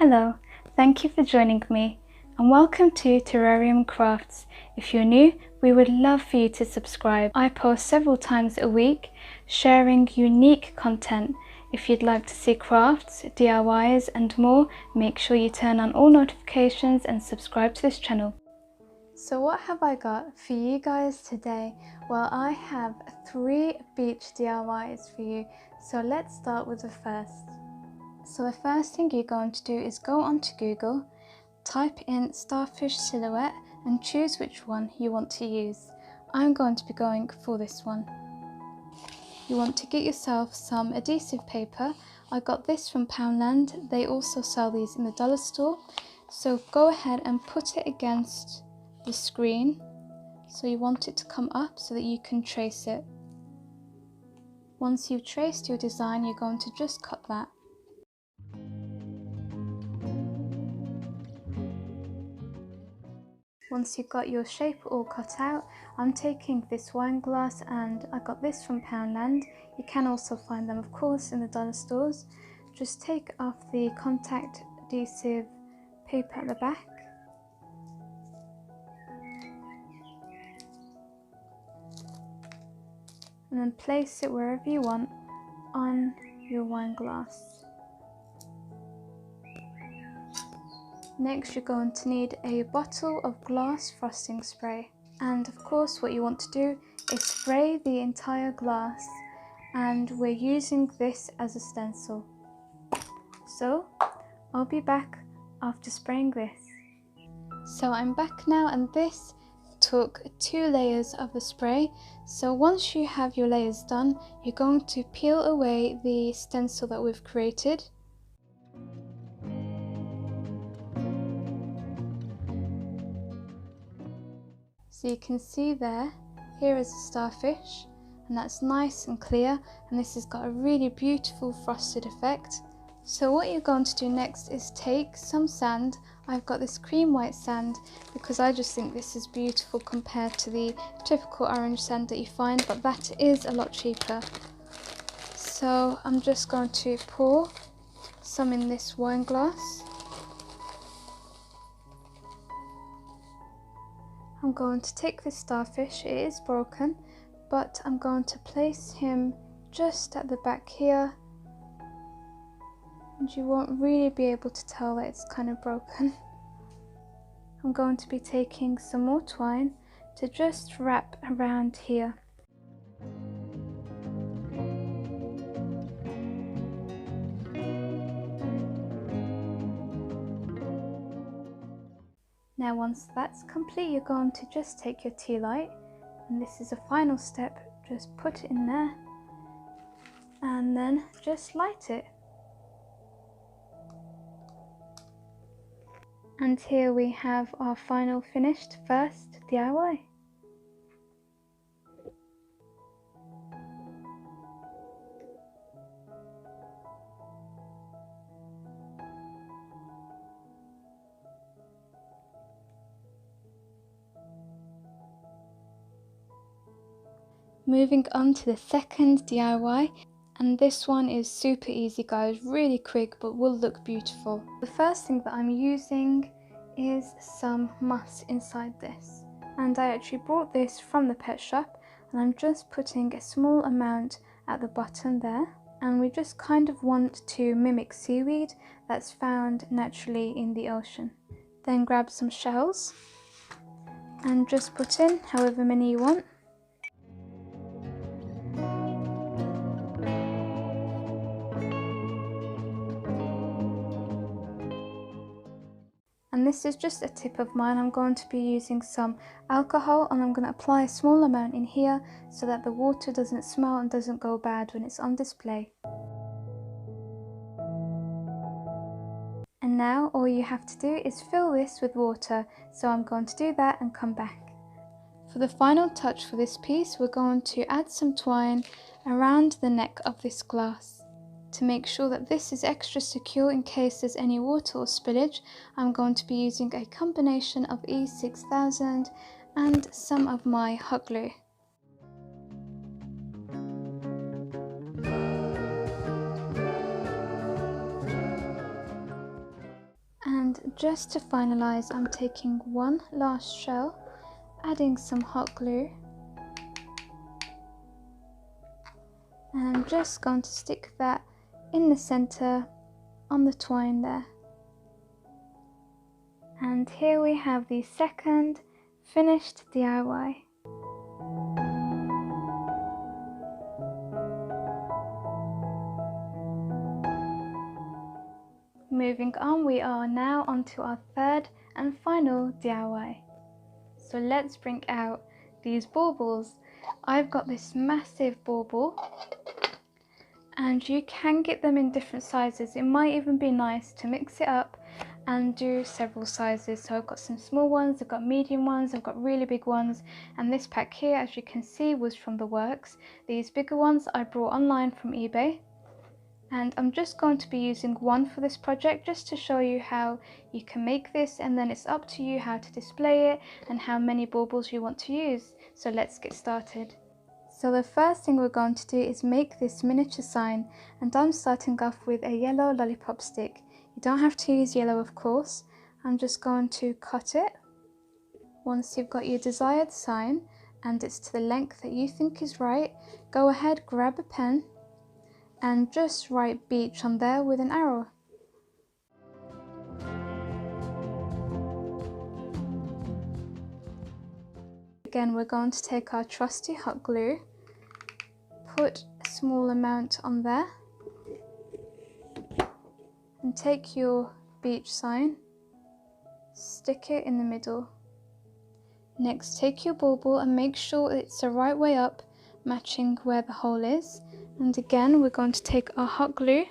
Hello, thank you for joining me and welcome to Terrarium Crafts. If you're new, we would love for you to subscribe. I post several times a week sharing unique content. If you'd like to see crafts, DIYs and more, make sure you turn on all notifications and subscribe to this channel. So what have I got for you guys today? Well, I have 3 beach DIYs for you, so let's start with the first. So the first thing you're going to do is go onto Google, type in starfish silhouette and choose which one you want to use. I'm going to be going for this one. You want to get yourself some adhesive paper. I got this from Poundland. They also sell these in the dollar store. So go ahead and put it against the screen. So you want it to come up so that you can trace it. Once you've traced your design, you're going to just cut that. Once you've got your shape all cut out, I'm taking this wine glass and I got this from Poundland. You can also find them, of course, in the dollar stores. Just take off the contact adhesive paper at the back. And then place it wherever you want on your wine glass. Next, you're going to need a bottle of glass frosting spray. And of course, what you want to do is spray the entire glass. And we're using this as a stencil. So, I'll be back after spraying this. So I'm back now, and this took 2 layers of the spray. So once you have your layers done, you're going to peel away the stencil that we've created. So you can see here is a starfish, and that's nice and clear, and this has got a really beautiful frosted effect. So what you're going to do next is take some sand. I've got this cream white sand because I just think this is beautiful compared to the typical orange sand that you find, but that is a lot cheaper. So I'm just going to pour some in this wine glass. I'm going to take this starfish, it is broken, but I'm going to place him just at the back here, and you won't really be able to tell that it's kind of broken. I'm going to be taking some more twine to just wrap around here. Now once that's complete, you're going to just take your tea light, and this is a final step, just put it in there and then just light it. And here we have our final finished first DIY. Moving on to the second DIY, and this one is super easy guys, really quick but will look beautiful. The first thing that I'm using is some moss inside this, and I actually bought this from the pet shop, and I'm just putting a small amount at the bottom there, and we just kind of want to mimic seaweed that's found naturally in the ocean. Then grab some shells and just put in however many you want. And this is just a tip of mine. I'm going to be using some alcohol, and I'm going to apply a small amount in here so that the water doesn't smell and doesn't go bad when it's on display. And now all you have to do is fill this with water, so I'm going to do that and come back. For the final touch for this piece, we're going to add some twine around the neck of this glass. To make sure that this is extra secure in case there's any water or spillage, I'm going to be using a combination of E6000 and some of my hot glue. just to finalize, I'm taking one last shell, adding some hot glue, and I'm just going to stick that in the center on the twine there. And here we have the second finished DIY. Moving on, we are now onto our third and final DIY. So let's bring out these baubles. I've got this massive bauble, and you can get them in different sizes. It might even be nice to mix it up and do several sizes. So I've got some small ones, I've got medium ones, I've got really big ones, and this pack here, as you can see, was from the works. These bigger ones I brought online from eBay, and I'm just going to be using one for this project just to show you how you can make this, and then it's up to you how to display it and how many baubles you want to use. So let's get started. So the first thing we're going to do is make this miniature sign, and I'm starting off with a yellow lollipop stick. You don't have to use yellow, of course. I'm just going to cut it. Once you've got your desired sign and it's to the length that you think is right, go ahead, grab a pen and just write beach on there with an arrow. Again, we're going to take our trusty hot glue, put a small amount on there, and take your beach sign, stick it in the middle. Next, take your bauble and make sure it's the right way up, matching where the hole is. And again, we're going to take our hot glue,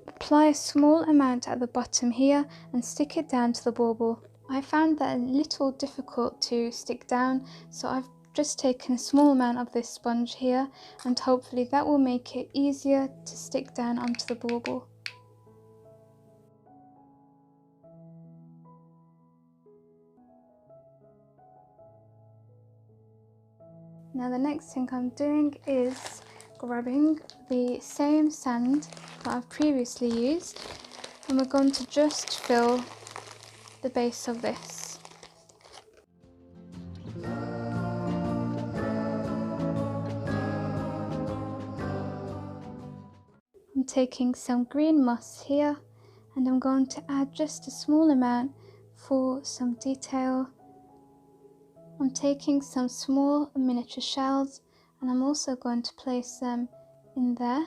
apply a small amount at the bottom here and stick it down to the bauble. I found that a little difficult to stick down, so I've just taken a small amount of this sponge here, and hopefully that will make it easier to stick down onto the bauble. Now the next thing I'm doing is grabbing the same sand that I've previously used, and we're going to just fill the base of this. I'm taking some green moss here, and I'm going to add just a small amount for some detail. I'm taking some small miniature shells, and I'm also going to place them in there.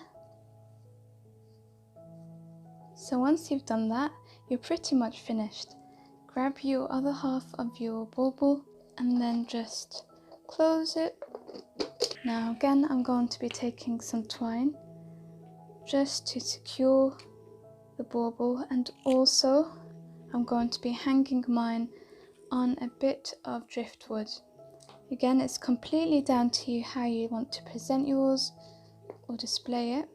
So once you've done that, you're pretty much finished. Grab your other half of your bauble and then just close it. Now again, I'm going to be taking some twine just to secure the bauble, and also I'm going to be hanging mine on a bit of driftwood. Again, it's completely down to you how you want to present yours or display it.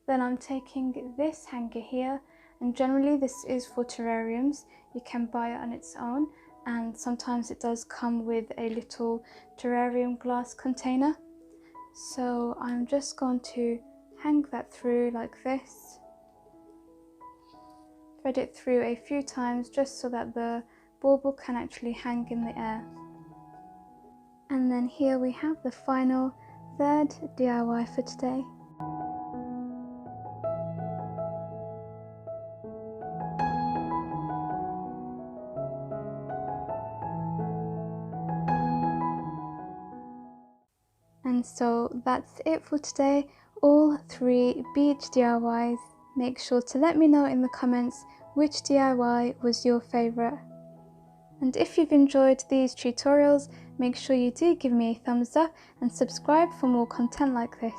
Then I'm taking this hanger here, and generally this is for terrariums. You can buy it on its own, and sometimes it does come with a little terrarium glass container. So I'm just going to hang that through like this. Thread it through a few times just so that the bauble can actually hang in the air. And then here we have the final third DIY for today. And so that's it for today, all 3 beach DIYs. Make sure to let me know in the comments which DIY was your favourite. And if you've enjoyed these tutorials, make sure you do give me a thumbs up and subscribe for more content like this.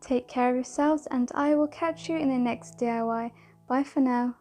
Take care of yourselves, and I will catch you in the next DIY. Bye for now.